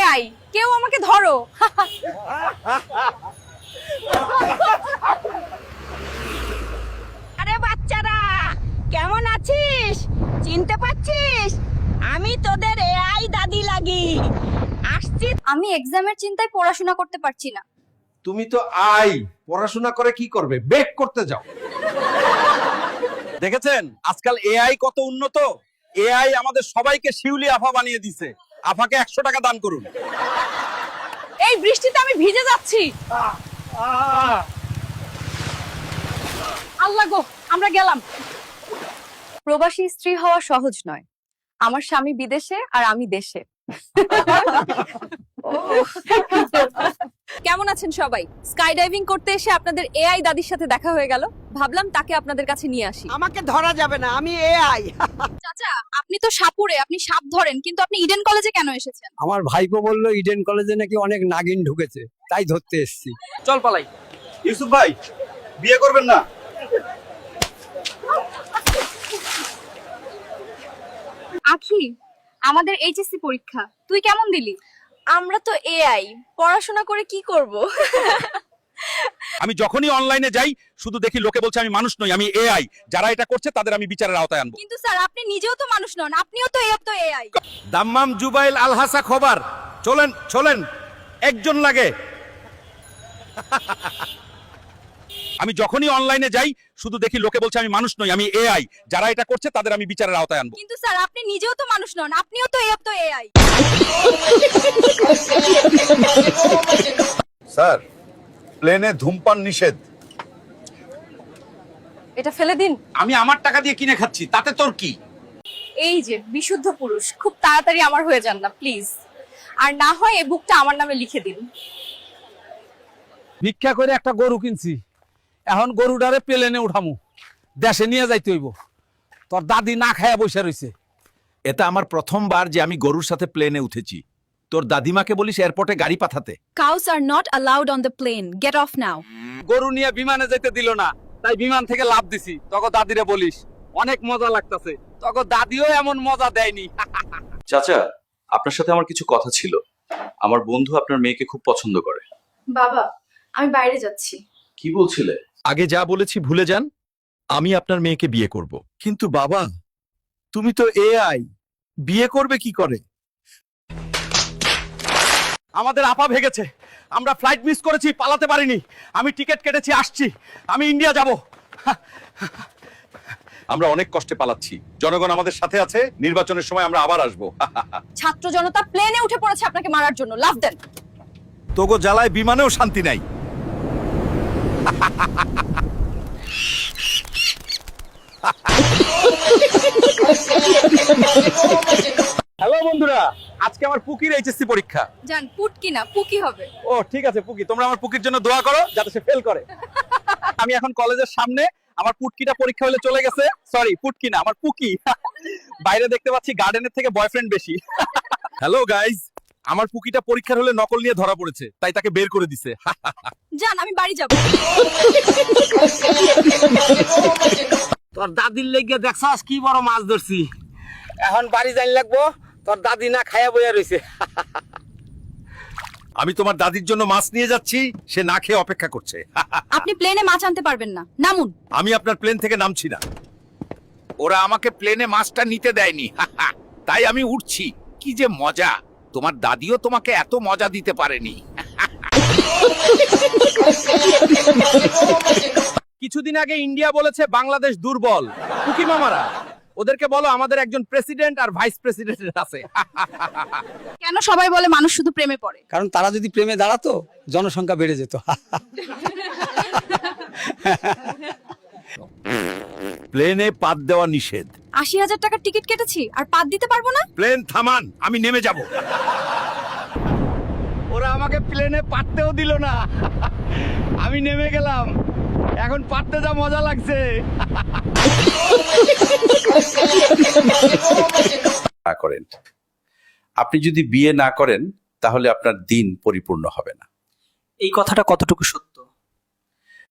AI, কেউ আমাকে ধরো। আরে বাচ্চারা, কেমন আছিস? চিনতে পারছিস? আমি তোদের এআই দাদি লাগি। আসছি। আমি এক্সামের চিন্তায় পড়াশোনা করতে পারছি না। তুমি তো পড়াশোনা করে কি করবে? বেক করতে যাও। দেখেছেন আজকাল এআই কত উন্নত। এআই আমাদের সবাইকে শিউলি আফা বানিয়ে দিছে। আফাকে 100 টাকা দান করুন। এই বৃষ্টিতে আমি ভিজে যাচ্ছি। আল্লাহ গো, আমরা গেলাম। প্রবাসী স্ত্রী হওয়া সহজ নয়। আমার স্বামী বিদেশে আর আমি দেশে। কেমন আছেন সবাই? স্কাই ডাইভিং করতে এসে আপনাদের এআই দাদির সাথে দেখা হয়ে গেল। ভাবলাম তাকে আপনাদের কাছে নিয়ে আসি। আমাকে ধরা যাবে না, আমি এআই। চাচা, আপনি তো সাপুরে, আপনি সাপ ধরেন, কিন্তু আপনি ইডেন কলেজে কেন এসেছেন? আমার ভাইপো বললো ইডেন কলেজে নাকি অনেক নাগিন ঢুকেছে, তাই ধরতে এসেছি। চল পালাই। ইউসুফ ভাই, বিয়ে করবেন না? আখি, আমাদের এইচএসসি পরীক্ষা, তুই কেমন দিলি? আমরা তো এআই, পড়াশোনা করে কি করব? আমি যখনই অনলাইনে যাই শুধু দেখি লোকে বলছে আমি মানুষ নই, আমি এআই। যারা এটা করছে তাদের আমি বিচারের আওতায় আনবো। কিন্তু স্যার, আপনি নিজেও তো মানুষ নন, আপনিও তো এআই। দাম্মাম জুবাইল আলহাসা খবর। চলেন চলেন, একজন লাগে। আমি যখনই অনলাইনে যাই শুধু দেখি লোকে বলছে আমি মানুষ নই, আমি এআই। যারা এটা করছে তাদের আমি বিচারের আওতায় আনবো। কিন্তু স্যার, আপনি নিজেও তো মানুষ নন, আপনিও তো এআই। স্যার, প্লেনে ধূমপান নিষেধ। এটা ফেলে দিন। আমি আমার টাকা দিয়ে কিনে খাচ্ছি, তাতে তোর কি? এই যে বিশুদ্ধ পুরুষ, খুব তাড়াতাড়ি আমার হয়ে যান না প্লিজ। আর না হয় এই বুকটা আমার নামে লিখে দিন। ভিক্ষা করে একটা গরু কিনছি, এখন গরুটারে প্লেনে উঠামু, দেশে নিয়ে যাইতে হইব। তোর দাদি না খায়া বসে রইছে। এটা আমার প্রথমবার যে আমি গরুর সাথে প্লেনে উঠেছি। তোর দাদিমাকে বলিস এয়ারপোর্টে গাড়ি পাঠাতে। Cows are not allowed on the plane. Get off now. গরু নিয়ে বিমানে যাইতে দিল না, তাই বিমান থেকে লাভ দিছি। তখন দাদিরে বলিস অনেক মজা লাগতাছে। তখন দাদিও এমন মজা দেয়নি। চাচা, আপনার সাথে আমার কিছু কথা ছিল। আমার বন্ধু আপনার মেয়েকে খুব পছন্দ করে। বাবা, আমি বাইরে যাচ্ছি। কি বলছিলে? আগে যা বলেছি ভুলে যান, আমি আপনার মেয়েকে বিয়ে করব। কিন্তু বাবা, তুমি তো এআই, বিয়ে করবে কি করে? আমাদের আপা ভেগেছে, আমরা ফ্লাইট মিস করেছি, পালাতে পারিনি। আমি টিকিট কেটেছি, আসছি। আমি ইন্ডিয়া যাব। আমরা অনেক কষ্টে পালাচ্ছি, জনগণ আমাদের সাথে আছে। নির্বাচনের সময় আমরা আবার আসবো। ছাত্র জনতা প্লেনে উঠে পড়েছে আপনাকে মারার জন্য, লাভ দেন। তোগো জ্বালায় বিমানেও শান্তি নাই। হ্যালো বন্ধুরা, আজকে আমার পুকির এইচএসসি পরীক্ষা। জান, পুট কি না পুকি হবে। ও ঠিক আছে পুকি, তোমরা আমার পুকির জন্য দোয়া করো যাতে সে ফেল করে। আমি এখন কলেজের সামনে, আমার পুটকিটা পরীক্ষা হলে চলে গেছে। সরি, পুটকি না, আমার পুকি। বাইরে দেখতে পাচ্ছি গার্ডেনের থেকে বয়ফ্রেন্ড বেশি। হ্যালো গাইস, আমার পুকিটা পরীক্ষার হলে নকল নিয়ে ধরা পড়েছে, তাই তাকে বের করে দিছে। জান, আমি বাড়ি যাব। তোর দাদির লেগে দেখছস কি বড় মাছ ধরছি। এখন বাড়ি যাই লাগবো, তোর দাদি না খায়া বইয়া রইছে। আমি তোমার দাদির জন্য মাছ নিয়ে যাচ্ছি, সে না খেয়ে অপেক্ষা করছে। আপনি প্লেনে মাছ আনতে পারবেন না, নামুন। আমি আপনার প্লেন থেকে নামছি না। ওরা আমাকে প্লেনে মাছটা নিতে দেয়নি, তাই আমি উঠছি। কি যে মজা! তোমার দাদিও তোমাকে এত মজা দিতে পারেনি। কিছুদিন আগে ইন্ডিয়া বলেছে বাংলাদেশ দুর্বল। পুকি মামারা, ওদেরকে বলো আমাদের একজন প্রেসিডেন্ট আর ভাইস প্রেসিডেন্ট আছে। কেন সবাই বলে মানুষ শুধু প্রেমে পড়ে? কারণ তারা যদি প্রেমে দাঁড়াতো, জনসংখ্যা বেড়ে যেত। প্লেনে পাত দেওয়া নিষেধ। 80,000 টাকার টিকিট কেটেছি, আর পাত দিতে পারবো না। প্লেন থামান, আমি নেমে যাব। ওরা আমাকে প্লেনে পাততেও দিল না, আমি নেমে গেলাম। এখন পাততে যা মজা লাগছে। করেন, আপনি যদি বিয়ে না করেন তাহলে আপনার দিন পরিপূর্ণ হবে না। এই কথাটা কতটুকু সত্য?